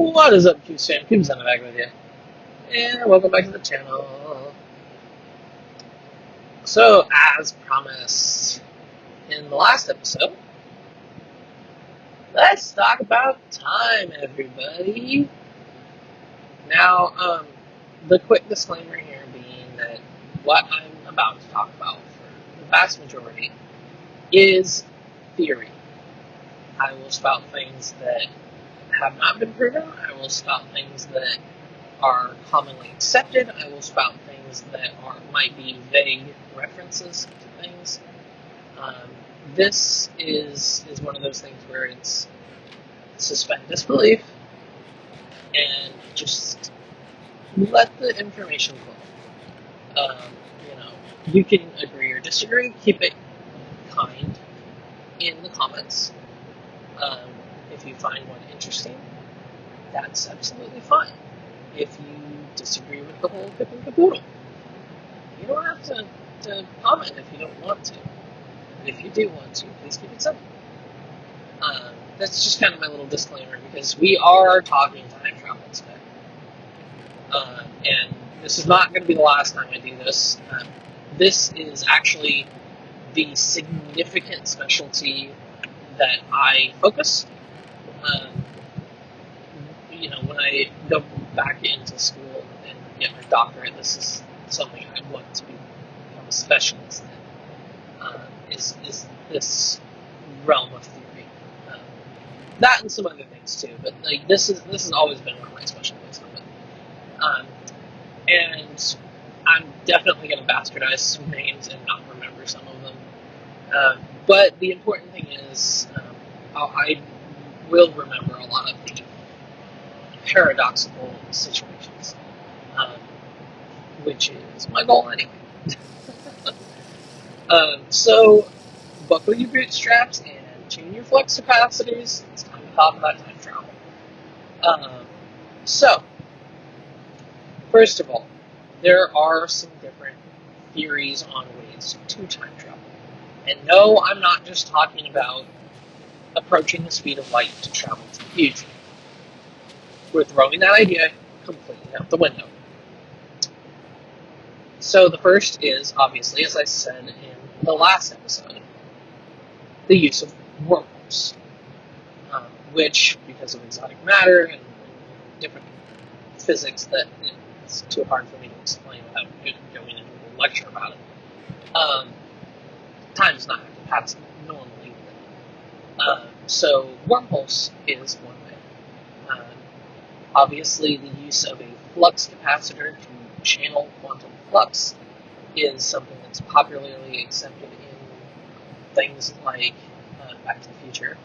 What is up, Cubes fam? Cubes on the back with you. And welcome back to the channel. So, as promised in the last episode, let's talk about time, everybody. Now, the quick disclaimer here being that what I'm about to talk about for the vast majority is theory. I will spout things that have not been proven. I will spout things that are commonly accepted. I will spout things that might be vague references to things. This is one of those things where it's suspend disbelief and just let the information flow. You can agree or disagree. Keep it kind in the comments. If you find one interesting, that's absolutely fine. If you disagree with the whole kit and caboodle, you don't have to comment if you don't want to. But if you do want to, please keep it simple. That's just kind of my little disclaimer, because we are talking time travel today. And this is not going to be the last time I do this. This is actually the significant specialty that I focus. When I go back into school and get my doctorate, this is something I want to become a specialist in. Is this realm of theory? That and some other things too, but this has always been one of my specialties. And I'm definitely going to bastardize some names and not remember some of them. But the important thing is, I will remember a lot of the paradoxical situations, which is my goal anyway. So, buckle your bootstraps and tune your flux capacitors. It's time to talk about time travel. So, first of all, there are some different theories on ways to time travel. And no, I'm not just talking about approaching the speed of light to travel to the future. We're throwing that idea completely out the window. So the first is, obviously, as I said in the last episode, the use of wormholes, which, because of exotic matter and different physics that it's too hard for me to explain without going into a lecture about it, time does not have to pass normally. So wormholes is one way. Obviously, the use of a flux capacitor to channel quantum flux is something that's popularly accepted in things like Back to the Future.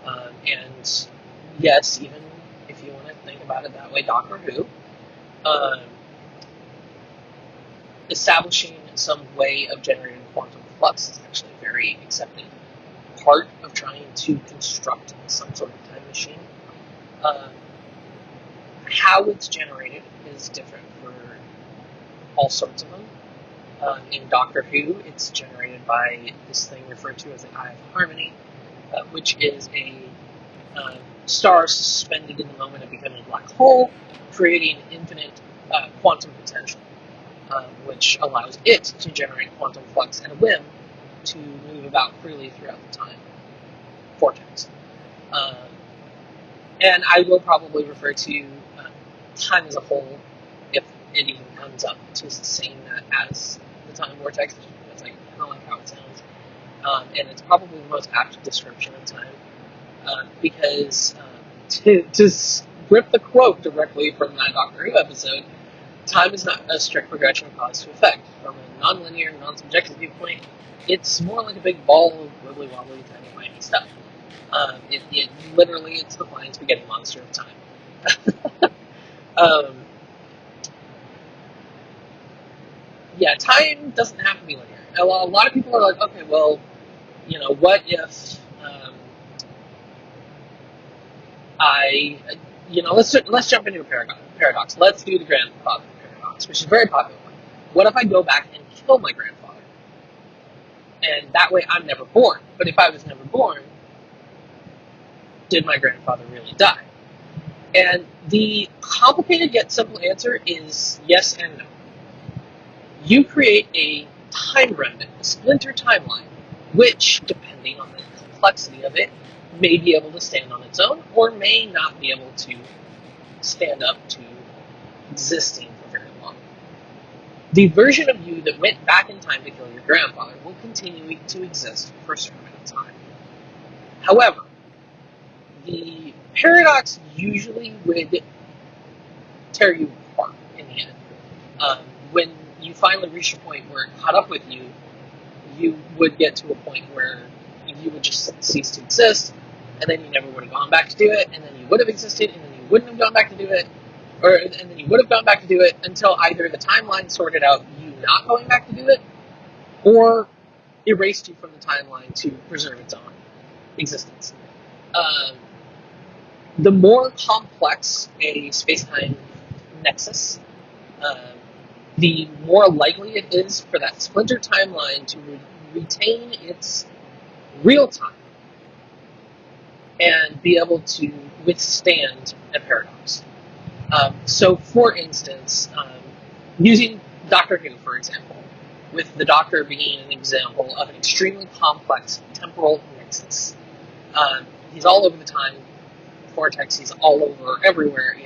And yes, even if you want to think about it that way, Doctor Who. Establishing some way of generating quantum flux is actually a very accepted part of trying to construct some sort of time machine. How it's generated is different for all sorts of them. In Doctor Who, it's generated by this thing referred to as the Eye of Harmony, which is a star suspended in the moment of becoming a black hole, creating infinite quantum potential, which allows it to generate quantum flux at a whim to move about freely throughout the time vortex. And I will probably refer to time as a whole, if it even comes up, to saying that as the time vortex, because I kind of like how it sounds. And it's probably the most apt description of time, because to rip the quote directly from that Doctor Who episode, time is not a strict progression of cause to effect. From a non-linear, non-subjective viewpoint, it's more like a big ball of wibbly-wobbly, tiny-whiny stuff. Literally, it's the flying spaghetti monster of time. Time doesn't have to be linear. A lot of people are like, okay, well, what if let's jump into a paradox. Let's do the grandfather paradox, which is a very popular one. What if I go back and kill my grandfather? And that way I'm never born. But if I was never born, did my grandfather really die? And the complicated yet simple answer is yes and no. You create a time remnant, a splinter timeline, which, depending on the complexity of it, may be able to stand on its own or may not be able to stand up to existing for very long. The version of you that went back in time to kill your grandfather will continue to exist for a certain amount of time. However, the paradox usually would tear you apart in the end. When you finally reach a point where it caught up with you, you would get to a point where you would just cease to exist, and then you never would have gone back to do it, and then you would have existed, and then you wouldn't have gone back to do it, and then you would have gone back to do it until either the timeline sorted out you not going back to do it, or erased you from the timeline to preserve its own existence. The more complex a space-time nexus, the more likely it is for that splinter timeline to retain its real time and be able to withstand a paradox. So, for instance, using Doctor Who, for example, with the Doctor being an example of an extremely complex temporal nexus. He's all over the time vortex, he's all over everywhere,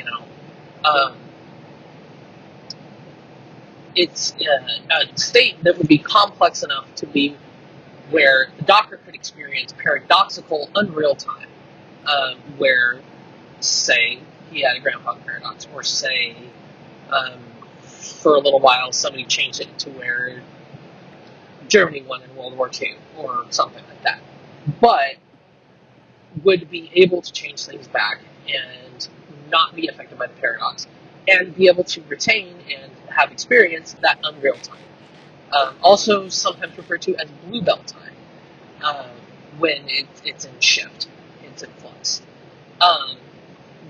it's a state that would be complex enough to be where the Doctor could experience paradoxical, unreal time, where, say, he had a grandfather paradox, or say, for a little while, somebody changed it to where Germany won in World War II, or something like that. But would be able to change things back and not be affected by the paradox, and be able to retain and have experienced that unreal time. Also sometimes referred to as blue belt time, when it's in shift, it's in flux.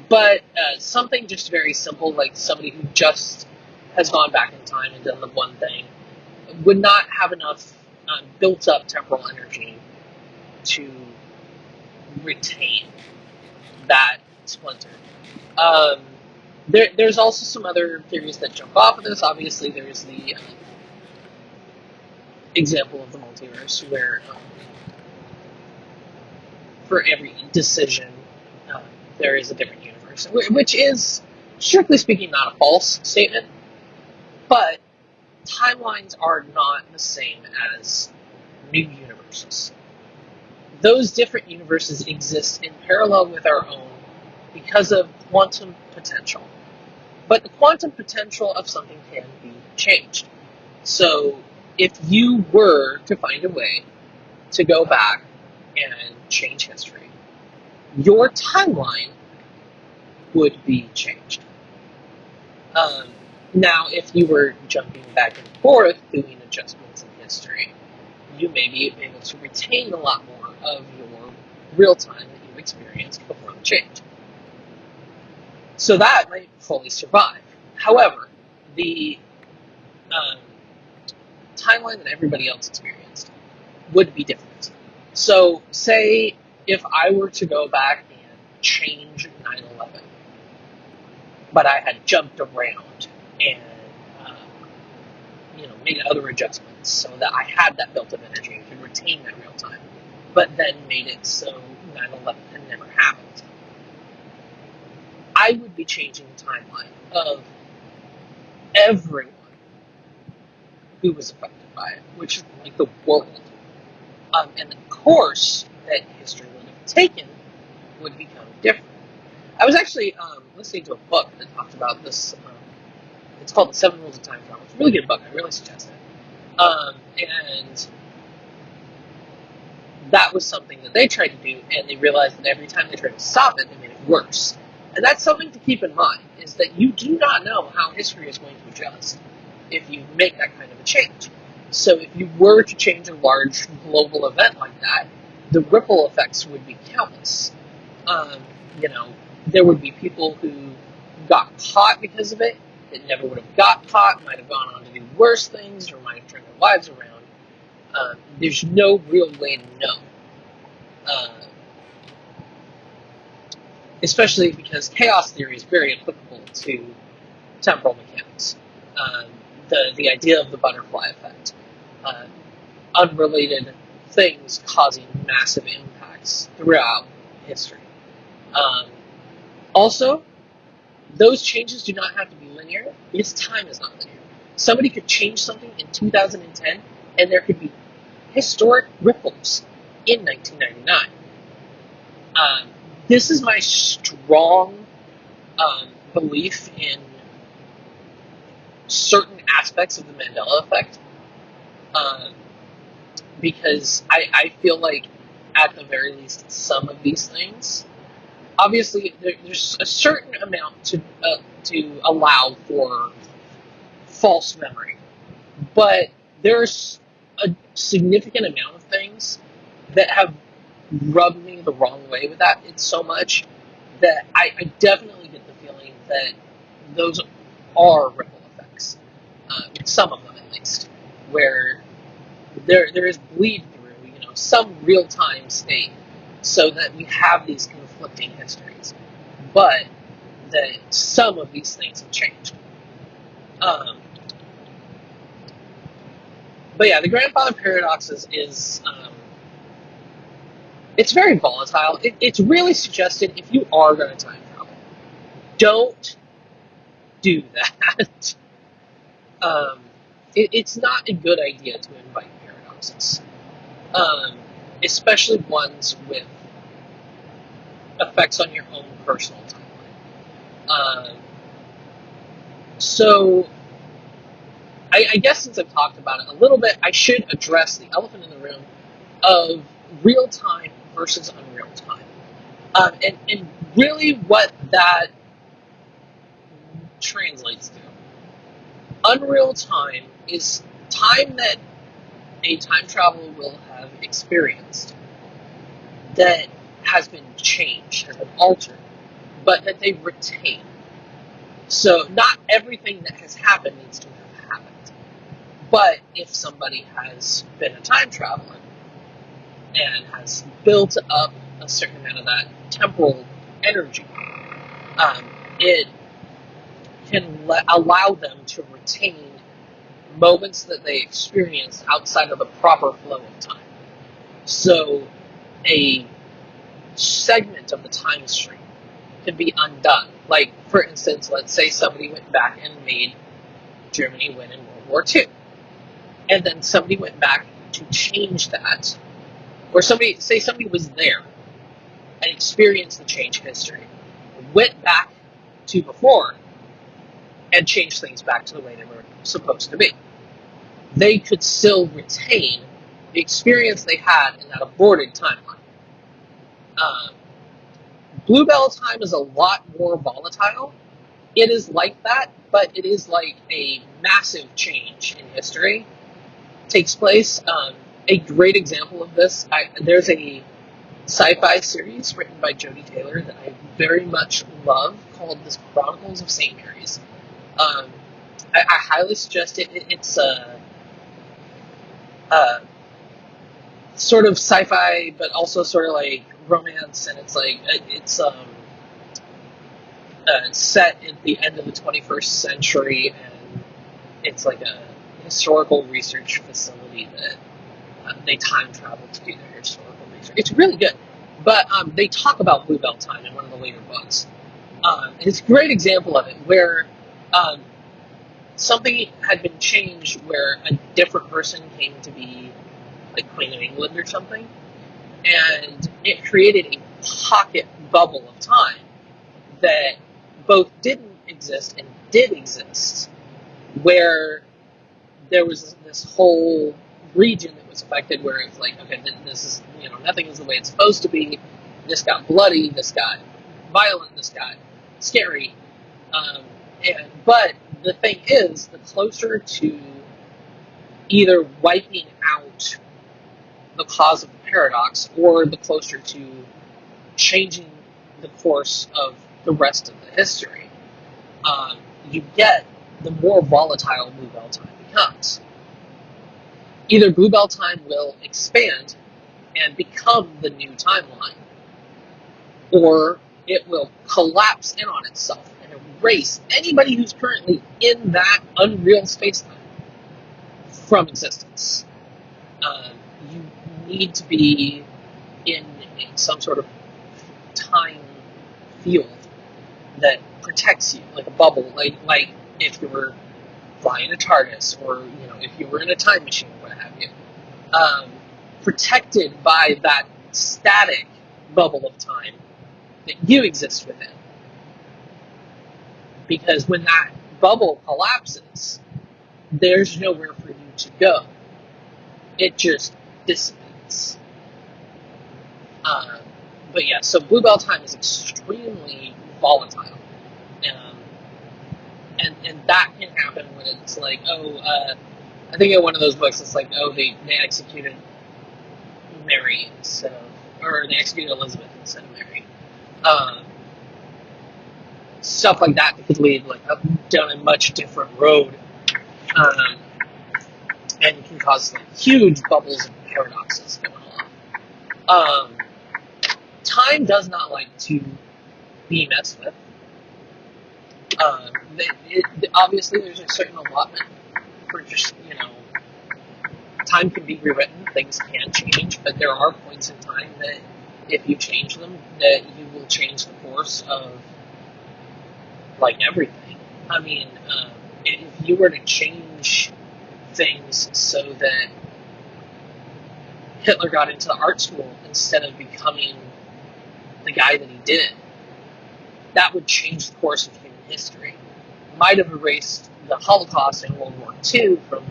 But something just very simple, like somebody who just has gone back in time and done the one thing, would not have enough built up temporal energy to retain that splinter. There's also some other theories that jump off of this. Obviously, there's the example of the multiverse, where for every decision, there is a different universe, which is, strictly speaking, not a false statement, but timelines are not the same as new universes. Those different universes exist in parallel with our own because of quantum potential. But the quantum potential of something can be changed. So if you were to find a way to go back and change history, your timeline would be changed. Now, if you were jumping back and forth, doing adjustments in history, you may be able to retain a lot more of your real time that you experienced before the change. So that might fully survive. However, the timeline that everybody else experienced would be different. So, say if I were to go back and change 9/11, but I had jumped around and made other adjustments so that I had that built-up energy and could retain that real time, but then made it so 9/11 had never happened, I would be changing the timeline of everyone who was affected by it, which is like the world. And the course that history would have taken would become different. I was actually listening to a book that talked about this. It's called The 7 Rules of Time Travel. It's a really good book. I really suggest it. And that was something that they tried to do, and they realized that every time they tried to stop it, they made it worse. And that's something to keep in mind, is that you do not know how history is going to adjust if you make that kind of a change. So if you were to change a large global event like that, the ripple effects would be countless. There would be people who got caught because of it, that never would have got caught, might have gone on to do worse things, or might have turned their lives around. There's no real way to know. especially because chaos theory is very applicable to temporal mechanics. Um, the idea of the butterfly effect, uh, unrelated things causing massive impacts throughout history. Um, Also, those changes do not have to be linear because time is not linear. Somebody could change something in 2010 and there could be historic ripples in 1999. This is my strong belief in certain aspects of the Mandela effect, um, because I feel like, at the very least, some of these things, obviously, there's a certain amount to allow for false memory, but there's a significant amount of things that have rubbed me the wrong way with that. It's so much that I definitely get the feeling that those are ripple effects, some of them at least, where there is bleed through, some real time state, so that we have these conflicting histories, but that some of these things have changed. But yeah, the grandfather paradox is it's very volatile. It's really suggested, if you are going to time travel, don't do that. It's not a good idea to invite paradoxes, um, especially ones with effects on your own personal timeline. So, I guess since I've talked about it a little bit, I should address the elephant in the room of real time versus unreal time. And really what that translates to. Unreal time is time that a time traveler will have experienced that has been changed, has been altered, but that they retain. So not everything that has happened needs to have happened. But if somebody has been a time traveler and has built up a certain amount of that temporal energy, it can allow them to retain moments that they experienced outside of the proper flow of time. So a segment of the time stream can be undone. Like, for instance, let's say somebody went back and made Germany win in World War II. And then somebody went back to change that. Or somebody was there and experienced the change history, went back to before, and changed things back to the way they were supposed to be. They could still retain the experience they had in that aborted timeline. Bluebell time is a lot more volatile. It is like that, but it is like a massive change in history takes place. A great example of this, there's a sci-fi series written by Jodie Taylor that I very much love called The Chronicles of St. Mary's. I highly suggest it. It's sort of sci-fi, but also sort of like romance, and it's set at the end of the 21st century, and it's like a historical research facility that they time travel to do their historical research. It's really good, but they talk about Bluebell time in one of the later books. And it's a great example of it, where something had been changed, where a different person came to be like Queen of England or something, and it created a pocket bubble of time that both didn't exist and did exist, where there was this whole region that was affected, where it's like, okay, this is, nothing is the way it's supposed to be. This got bloody, this got violent, this got scary. But the thing is, the closer to either wiping out the cause of the paradox, or the closer to changing the course of the rest of the history, you get, the more volatile Bluebell time becomes. Either Bluebell time will expand and become the new timeline, or it will collapse in on itself and erase anybody who's currently in that unreal space-time from existence. You need to be in some sort of time field that protects you, like a bubble, like if you were flying a TARDIS, or if you were in a time machine, what have you, protected by that static bubble of time that you exist within. Because when that bubble collapses, there's nowhere for you to go. It just dissipates. But yeah, so Bluebell time is extremely volatile. And that can happen when it's like, I think in one of those books, it's like, they executed Mary, or they executed Elizabeth instead of Mary. Stuff like that could lead down a much different road, and can cause huge bubbles of paradoxes going on. Time does not like to be messed with. Obviously, there's a certain allotment for just, time can be rewritten, things can change, but there are points in time that if you change them, that you will change the course of, everything. I mean, if you were to change things so that Hitler got into the art school instead of becoming the guy that he did, that would change the course of human history. Might have erased the Holocaust and World War II from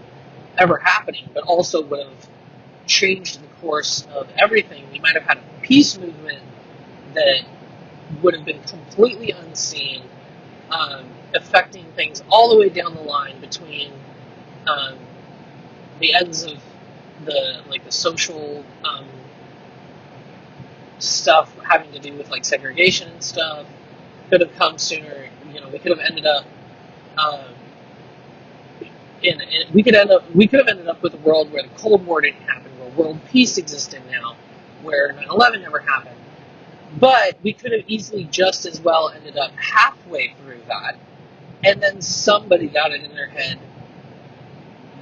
ever happening, but also would have changed the course of everything. We might have had a peace movement that would have been completely unseen, affecting things all the way down the line between the ends of the social stuff having to do with segregation and stuff. Could have come sooner. We could have ended up we could have ended up with a world where the Cold War didn't happen, where world peace existed now, where 9/11 never happened. But we could have easily just as well ended up halfway through that, and then somebody got it in their head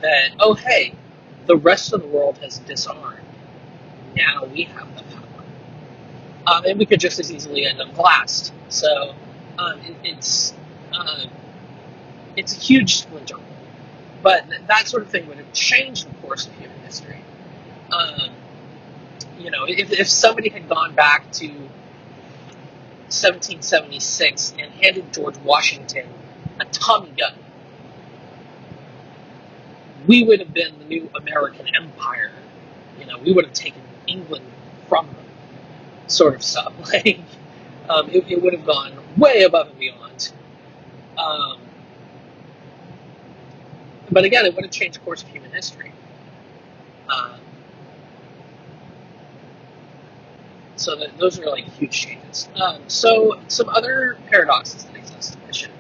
that, oh hey, the rest of the world has disarmed. Now we have the power. And we could just as easily end up last. So it's a huge splinter. But that sort of thing would have changed the course of human history. If somebody had gone back to 1776 and handed George Washington a Tommy gun, we would have been the new American empire. We would have taken England from them, sort of stuff. It would have gone way above and beyond. But again, it would have changed the course of human history. So those are huge changes. So some other paradoxes that exist.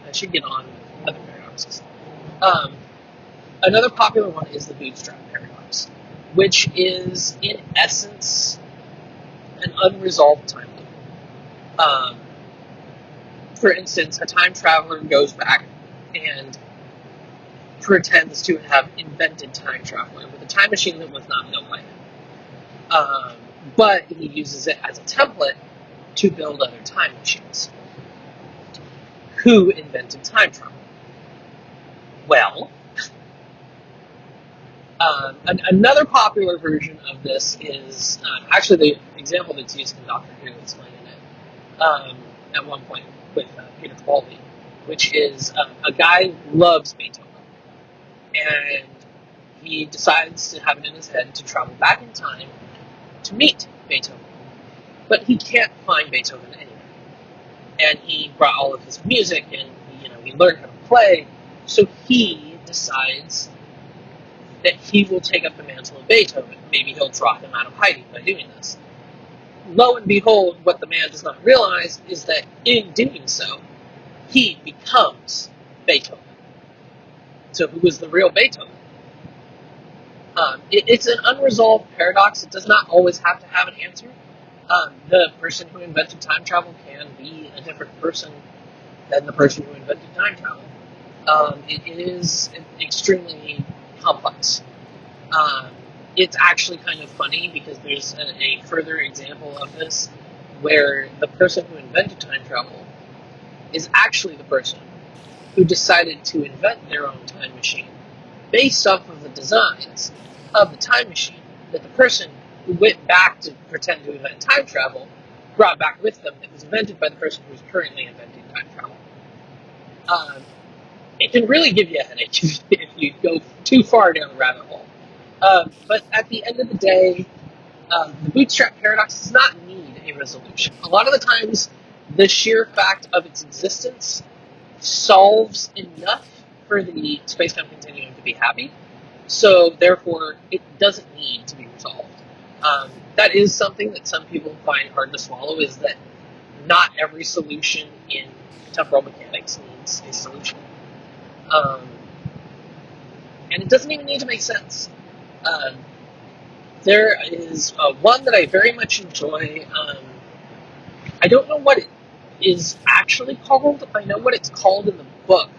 I should get on with other paradoxes. Another popular one is the bootstrap paradox, which is in essence an unresolved time loop. For instance, a time traveler goes back and pretends to have invented time traveling with a time machine that was not built by him. But he uses it as a template to build other time machines. Who invented time travel? Well, another popular version of this is actually the example that's used in Doctor Who, explaining it at one point with Peter Capaldi, which is a guy who loves Beethoven, and he decides to have it in his head to travel back in time to meet Beethoven. But he can't find Beethoven anywhere. And he brought all of his music, and he learned how to play, so he decides that he will take up the mantle of Beethoven. Maybe he'll draw him out of hiding by doing this. Lo and behold, what the man does not realize is that in doing so, he becomes Beethoven. So who was the real Beethoven? It's an unresolved paradox. It does not always have to have an answer. The person who invented time travel can be a different person than the person who invented time travel. It is extremely complex. Um, it's actually kind of funny because there's a further example of this where the person who invented time travel is actually the person who decided to invent their own time machine based off of the designs of the time machine that the person who went back to pretend to invent time travel brought back with them that was invented by the person who's currently inventing time travel. Um, it can really give you a headache if you go too far down the rabbit hole. But at the end of the day, the bootstrap paradox does not need a resolution. A lot of the times, the sheer fact of its existence solves enough for the space-time continuum to be happy, so therefore it doesn't need to be resolved. That is something that some people find hard to swallow, is that not every solution in temporal mechanics needs a solution. And it doesn't even need to make sense. Um, there is one that I very much enjoy. I don't know what it is actually called. I know what it's called in the book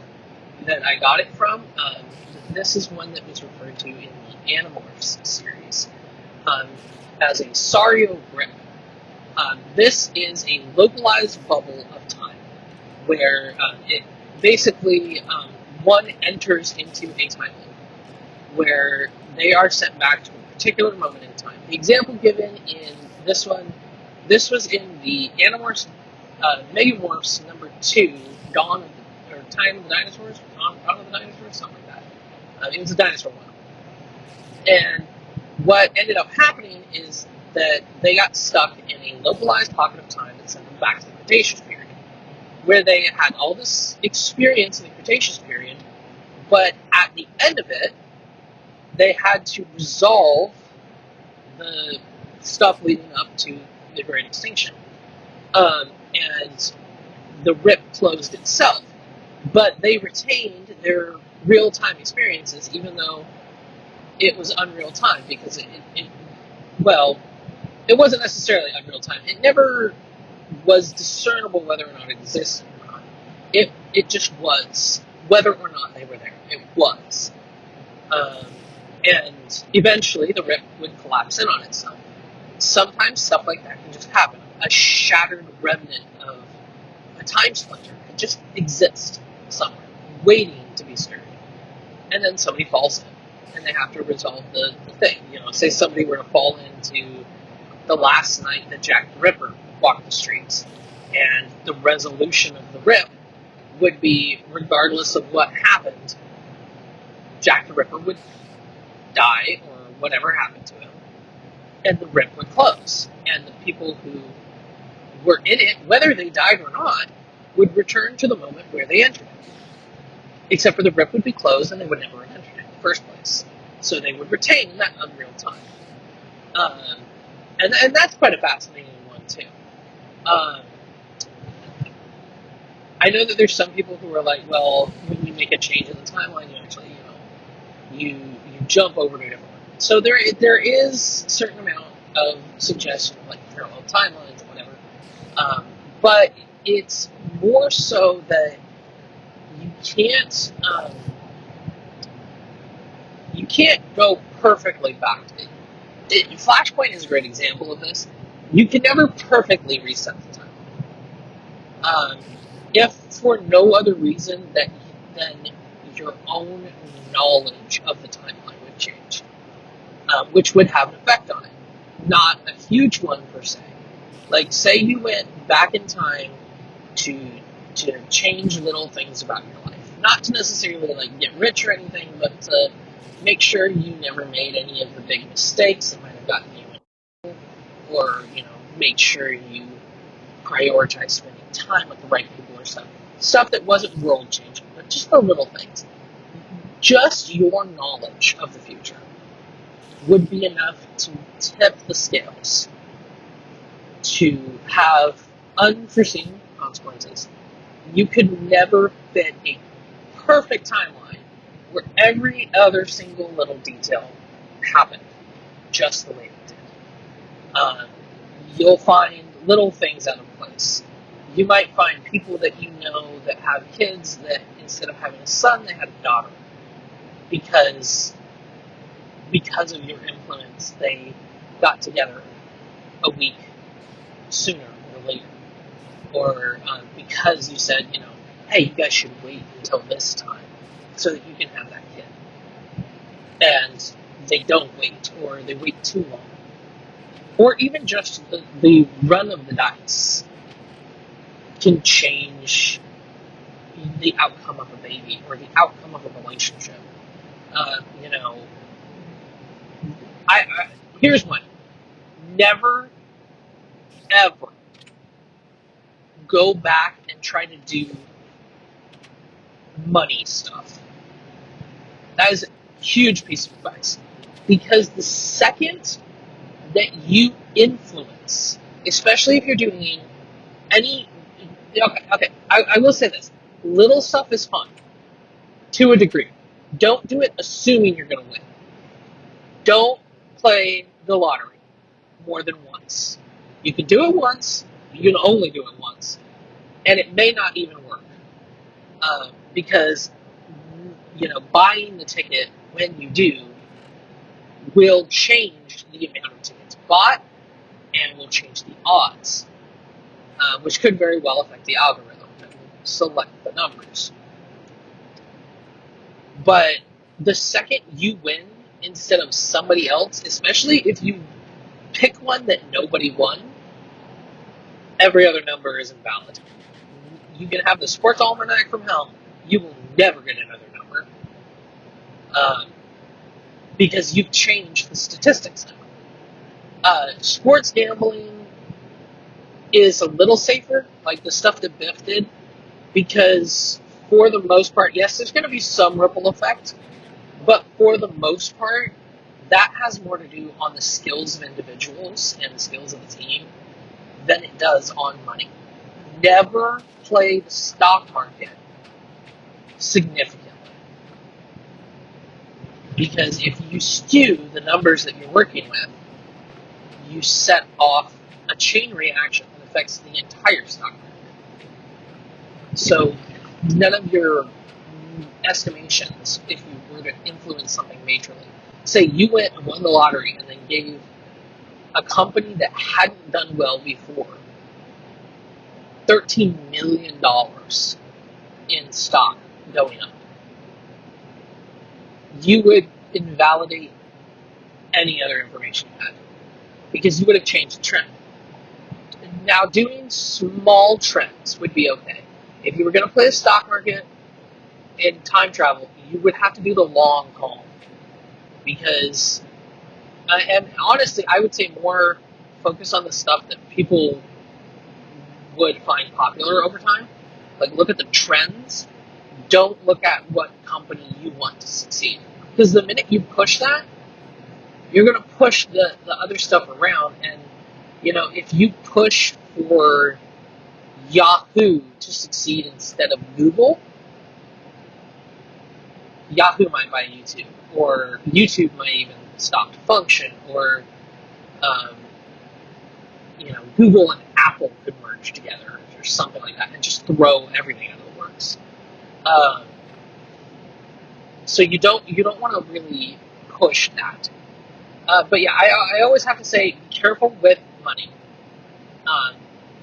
that I got it from. This is one that was referred to in the Animorphs series as a Sario grip. This is a localized bubble of time where it basically one enters into a time loop where they are sent back to a particular moment in time. The example given in this one, this was in the Animorphs, Megamorphs number 2, Dawn of the, or Time of the Dinosaurs, Dawn of the Dinosaurs, something like that. It was a dinosaur one. And what ended up happening is that they got stuck in a localized pocket of time that sent them back to the Cretaceous period, where they had all this experience in the Cretaceous period, but at the end of it, they had to resolve the stuff leading up to the Great Extinction. And the rip closed itself. But they retained their real-time experiences, even though it was unreal time, because well, it wasn't necessarily unreal time. It never was discernible whether or not it existed or not. It just was. Whether or not they were there, it was. And eventually the rip would collapse in on itself. Sometimes stuff like that can just happen. A shattered remnant of a time splinter can just exist somewhere, waiting to be stirred. And then somebody falls in, and they have to resolve the thing. You know, say somebody were to fall into the last night that Jack the Ripper walked the streets, and the resolution of the rip would be, regardless of what happened, Jack the Ripper would die or whatever happened to him, and the rip would close. And the people who were in it, whether they died or not, would return to the moment where they entered it. Except for the rip would be closed and they would never have entered it in the first place. So they would retain that unreal time. And that's quite a fascinating one, too. I know that there's some people who are like, well, when you make a change in the timeline, you actually, you jump over to a different one. So there is a certain amount of suggestion, like parallel timelines or whatever. But it's more so that you can't go perfectly back. Flashpoint is a great example of this. You can never perfectly reset the timeline. If for no other reason than your own knowledge of the timeline would change, which would have an effect on it. Not a huge one per se. Like, say you went back in time to change little things about your life. Not to necessarily like get rich or anything, but to make sure you never made any of the big mistakes that might have gotten you in, or make sure you prioritize spending time with the right people or stuff that wasn't world changing, but just the little things. Just your knowledge of the future would be enough to tip the scales to have unforeseen consequences. You could never fit a perfect timeline where every other single little detail happened just the way it did. you'll find little things out of place. You might find people that you know that have kids that instead of having a son, they had a daughter. Because of your influence, they got together a week sooner or later. Or because you said, hey, you guys should wait until this time so that you can have that kid. And they don't wait, or they wait too long. Or even just the run of the dice can change the outcome of a baby or the outcome of a relationship. You know, here's one. Never, ever go back and try to do money stuff. That is a huge piece of advice. Because the second that you influence, especially if you're doing any, okay, I will say this. Little stuff is fun, to a degree. Don't do it assuming you're going to win. Don't play the lottery more than once. You can do it once, you can only do it once, and it may not even work. Because, buying the ticket when you do will change the amount of tickets bought and will change the odds, which could very well affect the algorithm that will select the numbers. But the second you win instead of somebody else, especially if you pick one that nobody won, every other number is invalid. You can have the sports almanac from hell, you will never get another number. Because you've changed the statistics now. Sports gambling is a little safer, like the stuff that Biff did, because for the most part, yes, there's going to be some ripple effect, but for the most part, that has more to do on the skills of individuals and the skills of the team than it does on money. Never play the stock market significantly. Because if you skew the numbers that you're working with, you set off a chain reaction that affects the entire stock market. So none of your estimations, if you were to influence something majorly, say you went and won the lottery and then gave a company that hadn't done well before $13 million in stock going up, you would invalidate any other information you had because you would have changed the trend. Now, doing small trends would be okay. If you were going to play the stock market in time travel, you would have to do the long haul because, and honestly, I would say more focus on the stuff that people would find popular over time. Like, look at the trends. Don't look at what company you want to succeed. Because the minute you push that, you're going to push the other stuff around. And, if you push for Yahoo to succeed instead of Google, Yahoo might buy YouTube. Or YouTube might even stop to function. Or, Google and Apple could merge together or something like that and just throw everything out of the works. So you don't want to really push that. But yeah, I always have to say, be careful with money,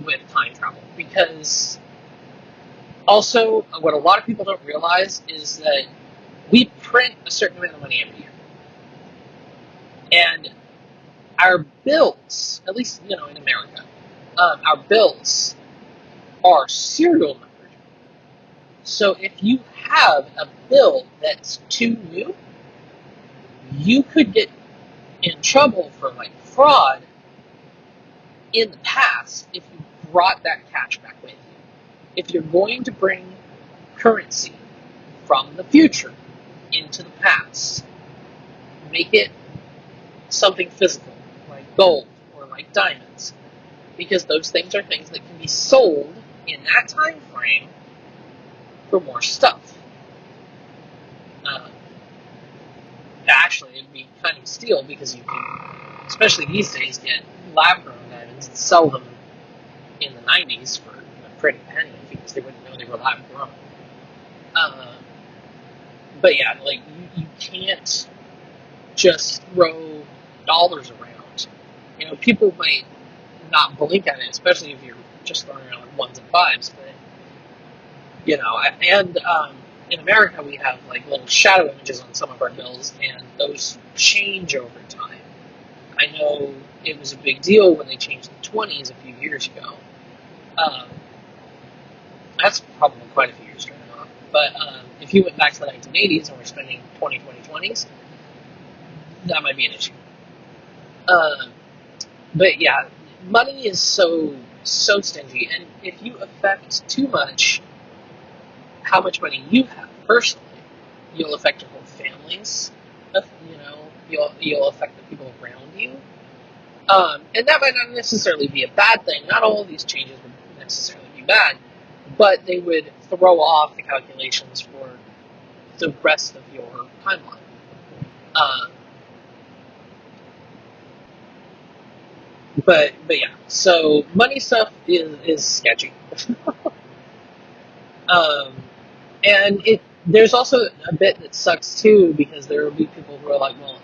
with time travel, because also what a lot of people don't realize is that we print a certain amount of money every year, and our bills, at least in America, our bills are serial numbered. So if you have a bill that's too new, you could get in trouble for fraud in the past if you brought that cash back with you. If you're going to bring currency from the future into the past, make it something physical, like gold or like diamonds, because those things are things that can be sold in that time frame for more stuff. Actually, it'd be kind of a steal because you can, especially these days, get lab-grown diamonds sell them in the 90s for a pretty penny because they wouldn't know they were lab grown. But yeah, like you can't just throw dollars around. You know, people might not blink at it, especially if you're just throwing around ones and fives. But you know, and in America we have like little shadow images on some of our bills, and those change over time. I know it was a big deal when they changed the 20s a few years ago. Um, that's probably quite a few years ago now. But if you went back to the 1980s and we're spending 20s, that might be an issue. But yeah, money is so stingy, and if you affect too much how much money you have personally, you'll affect your whole families. You know, you'll affect the people around you, and that might not necessarily be a bad thing. Not all of these changes would necessarily be bad, but they would throw off the calculations for the rest of your timeline. Um, but yeah, so money stuff is sketchy. um, and there's also a bit that sucks too, because there will be people who are like, well,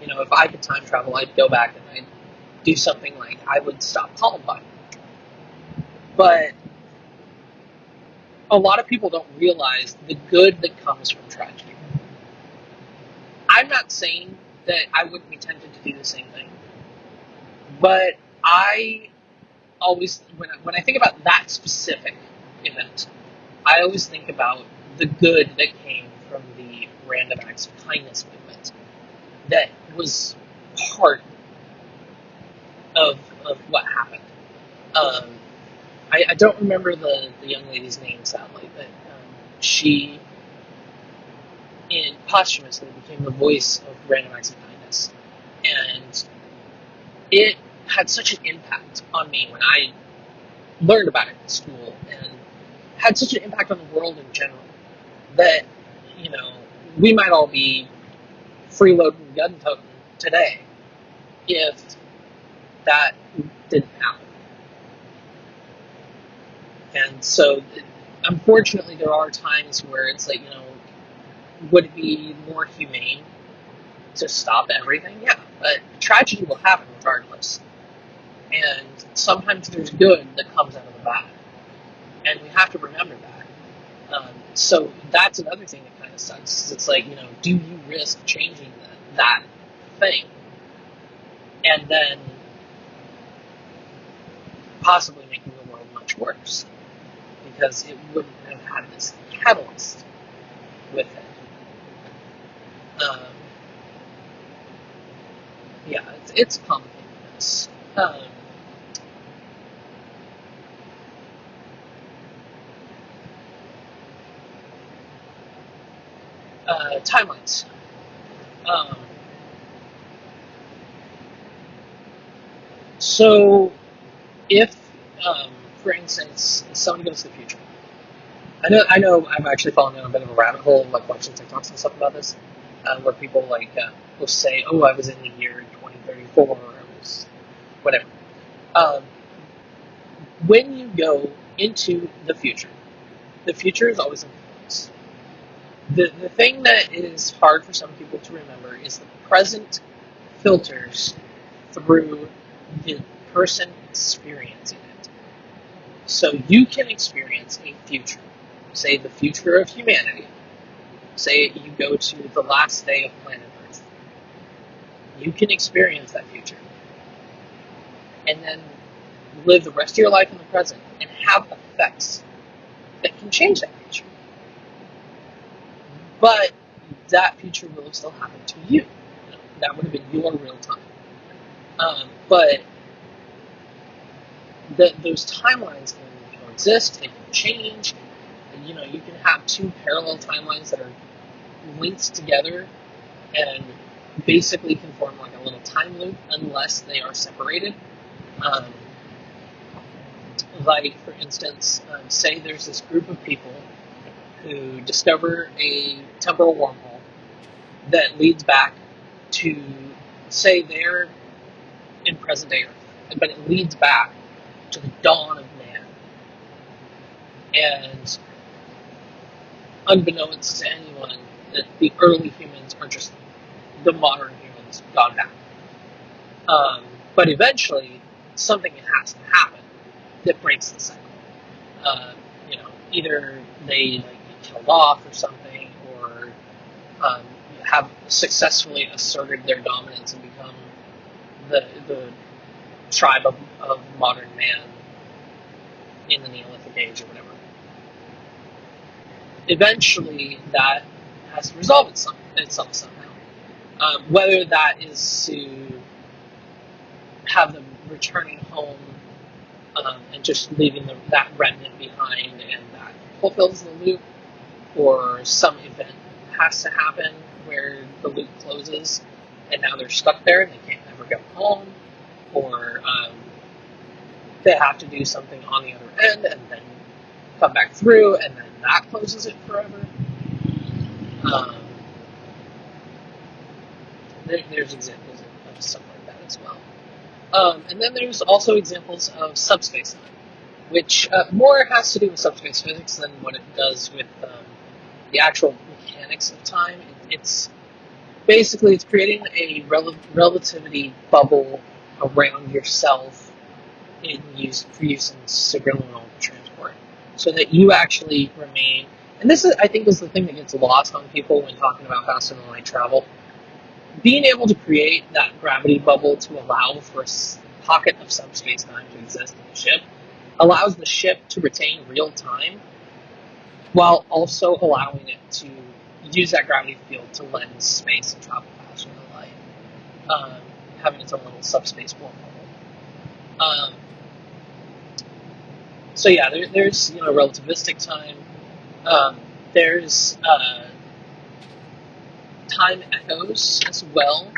you know, if I could time travel, I'd go back and I'd do something like I would stop Columbine. But a lot of people don't realize the good that comes from tragedy. I'm not saying that I wouldn't be tempted to do the same thing, but I always, when I think about that specific event, I always think about the good that came from the random acts of kindness movement that was part of what happened. Um, I don't remember the young lady's name, sadly, but she posthumously became the voice of random acts of kindness. And it had such an impact on me when I learned about it in school, and had such an impact on the world in general that, you know, we might all be freeloading gun toting today if that didn't happen. And so, unfortunately, there are times where it's like, you know, would it be more humane to stop everything? Yeah, but tragedy will happen regardless. And sometimes there's good that comes out of the bad. And we have to remember that. So that's another thing that kind of sucks. It's like, you know, do you risk changing that thing and then possibly making the world much worse? Because it wouldn't have had this catalyst with it. Yeah, it's complicated. Timelines. Um, so, if, for instance, someone goes to the future, I know, I've actually fallen down a bit of a rabbit hole, like watching TikToks and stuff about this, where people will say, "Oh, I was in the year 2034, or I was whatever." Um, when you go into the future is always in flux. The thing that is hard for some people to remember is the present filters through the person experiencing it. So you can experience a future, say the future of humanity. Say you go to the last day of planet Earth. You can experience that future and then live the rest of your life in the present and have effects that can change that future. But that future will have still happened to you. That would have been your real time. But those timelines can coexist, they can change. And, you know, you can have two parallel timelines that are linked together and basically can form like a little time loop unless they are separated. Like, for instance, say there's this group of people who discover a temporal wormhole that leads back to, say, they're in present day Earth. but it leads back to the dawn of man. And unbeknownst to anyone, that the early humans are just the modern humans gone back. But eventually, something has to happen that breaks the cycle. Either they get killed off or something, or have successfully asserted their dominance and become the tribe of modern man in the Neolithic age or whatever. Eventually, that has to resolve itself somehow. Whether that is to have them returning home and just leaving that remnant behind, and that fulfills the loop, or some event has to happen where the loop closes and now they're stuck there and they can't ever go home, or they have to do something on the other end and then come back through, and then that closes it forever. There's examples of stuff like that as well. And then there's also examples of subspace time, which more has to do with subspace physics than what it does with the actual mechanics of time. It's basically creating a relativity bubble around yourself for use in subliminal transport, so that you actually remain. And this is, I think, is the thing that gets lost on people when talking about faster than light travel. Being able to create that gravity bubble to allow for a pocket of subspace time to exist in the ship allows the ship to retain real time, while also allowing it to use that gravity field to lend space and travel faster than light, having its own little subspace wormhole. So yeah, there's relativistic time. There's time echoes as well,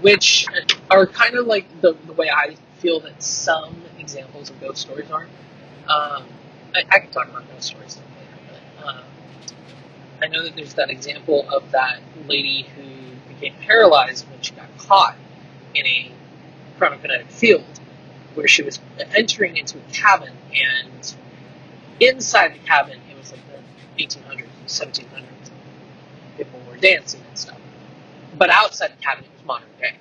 which are kind of like the way I feel that some examples of ghost stories are. I can talk about ghost stories later, but I know that there's that example of that lady who became paralyzed when she got caught in a chronokinetic field, where she was entering into a cabin, and inside the cabin, it was like the 1800s, 1700s, people were dancing and stuff. But outside the cabin, it was modern day.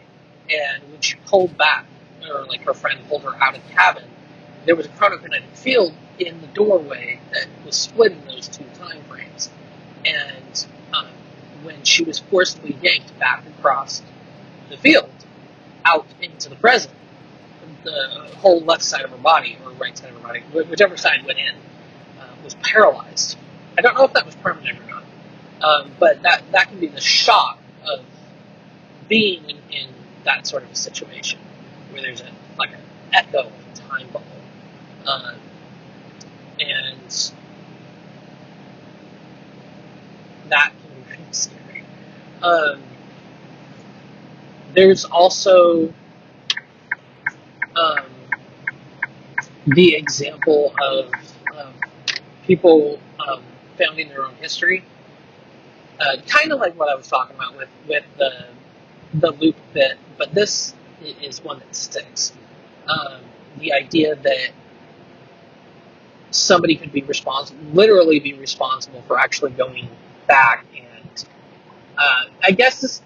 And when she pulled back, or like her friend pulled her out of the cabin, there was a chronokinetic field in the doorway that was splitting those two time frames. And when she was forcibly yanked back across the field, out into the present, the whole left side of her body, or right side of her body, whichever side went in, was paralyzed. I don't know if that was permanent or not, but that can be the shock of being in that sort of a situation, where there's an echo of a time bubble, and that can be pretty scary. There's also the example of people founding their own history, kind of like what I was talking about with the loop bit, but this is one that sticks. The idea that somebody could be literally be responsible for actually going back, and I guess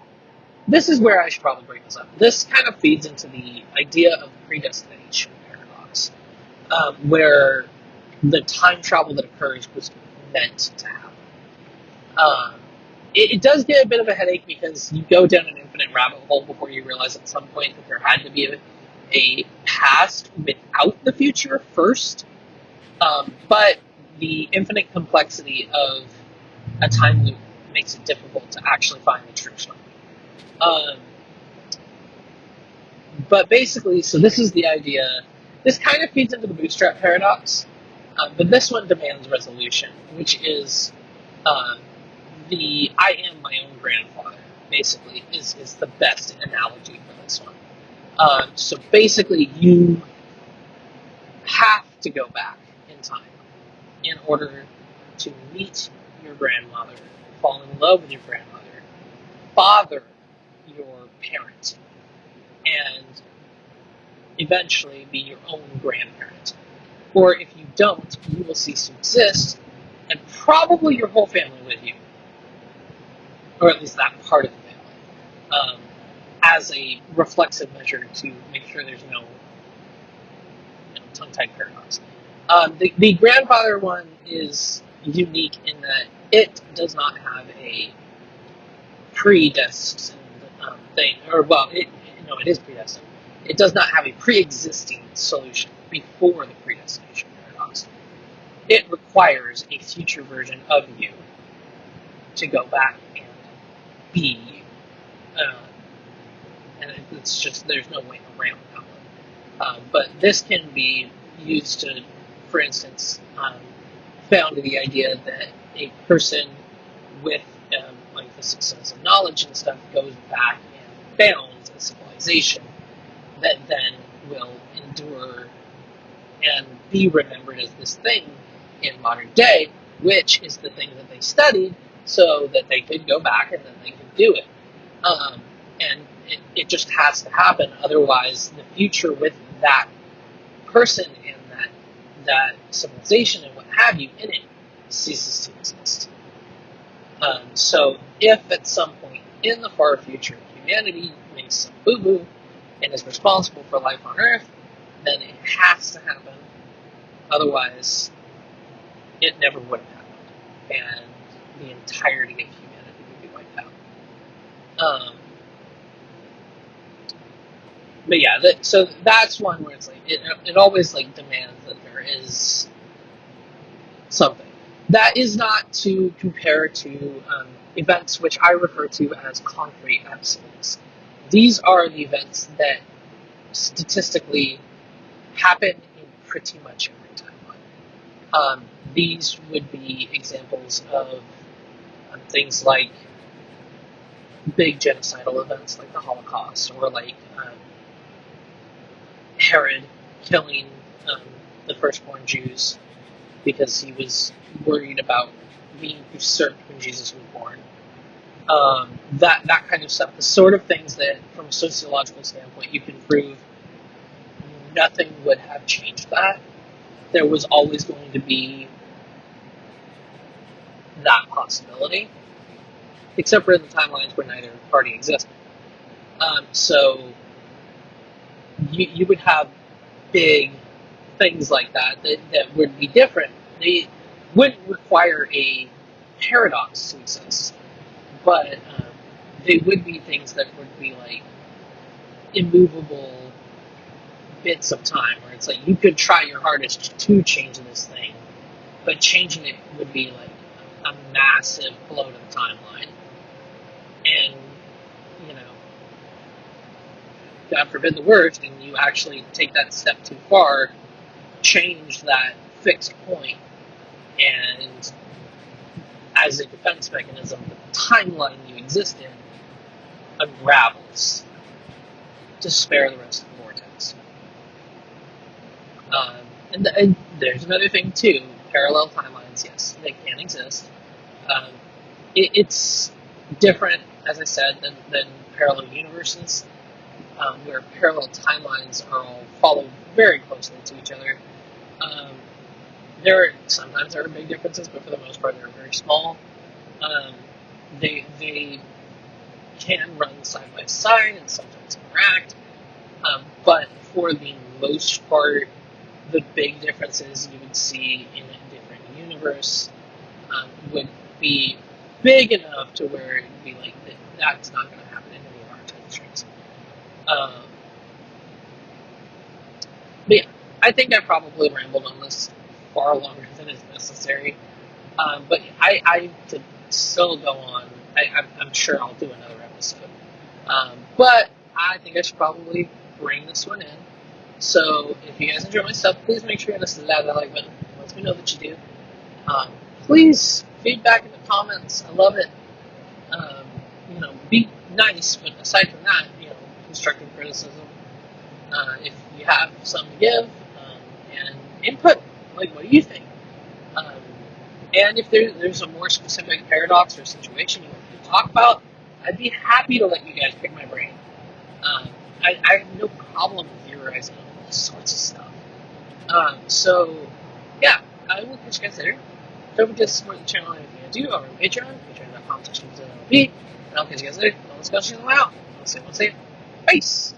this is where I should probably bring this up. This kind of feeds into the idea of predestination paradox, where the time travel that occurs was meant to happen. It does get a bit of a headache, because you go down an infinite rabbit hole before you realize at some point that there had to be a past without the future first. But the infinite complexity of a time loop makes it difficult to actually find the true story. But basically, so this is the idea. This kind of feeds into the bootstrap paradox, but this one demands resolution, which is the I am my own grandfather, basically, is the best analogy for this one. So basically, you have to go back in time in order to meet your grandmother, fall in love with your grandmother, father your parent, and eventually be your own grandparent. Or if you don't, you will cease to exist, and probably your whole family with you, or at least that part of the family, as a reflexive measure to make sure there's no tongue-tied paradox. The grandfather one is unique in that it does not have a predestined thing, or well, it is predestined. It does not have a pre-existing solution before the predestination paradox. It requires a future version of you to go back and be you. And it's just, there's no way around that one. But this can be used to, for instance, found the idea that a person with like the success of knowledge and stuff goes back and founds a civilization that then will endure and be remembered as this thing in modern day, which is the thing that they studied so that they could go back and then they could do it. And it just has to happen, otherwise the future with that person and that civilization and what have you in it ceases to exist. So if at some point in the far future humanity makes some boo-boo and is responsible for life on Earth, then it has to happen. Otherwise, it never would have happened, and the entirety of humanity would be wiped out. But yeah, so that's one where it's like it always like demands that there is something. That is not to compare to events which I refer to as concrete absolutes. These are the events that statistically happen in pretty much every timeline. These would be examples of things like big genocidal events like the Holocaust, or like Herod killing the firstborn Jews because he was worried about being usurped when Jesus was born. That kind of stuff, the sort of things that, from a sociological standpoint, you can prove nothing would have changed that. There was always going to be that possibility, except for in the timelines where neither party existed. So you would have big things like that would be different. They wouldn't require a paradox to exist, but they would be things that would be like immovable bits of time, where it's like you could try your hardest to change this thing, but changing it would be like a massive blow to the timeline. And, you know, God forbid the worst, and you actually take that step too far, change that fixed point, and as a defense mechanism, the timeline you exist in unravels to spare the rest of the vortex. And there's another thing too, parallel timelines, yes, they can exist. It's different, as I said, than parallel universes, where parallel timelines are all followed very closely to each other. Sometimes there are big differences, but for the most part they're very small. They can run side by side and sometimes interact, but for the most part, the big differences you would see in a different universe would be big enough to where it would be like, that's not going to happen in any of our time streams. But yeah, I think I probably rambled on this far longer than is necessary. But I could still go on. I'm sure I'll do another episode. But I think I should probably bring this one in. So if you guys enjoy my stuff, please make sure you hit that like button. It lets me know that you do. Please feedback in the comments. I love it. Be nice, but aside from that, constructive criticism. If you have some to give, and input, like, what do you think? And if there's a more specific paradox or situation you want me to talk about, I'd be happy to let you guys pick my brain. I have no problem with your Verizon, all sorts of stuff. So, yeah, I will catch you guys later. Don't forget to support the channel and anything I do over on Patreon, patreon.com/XenTime, and I'll catch you guys later. Let's go check them out. I'll say, peace!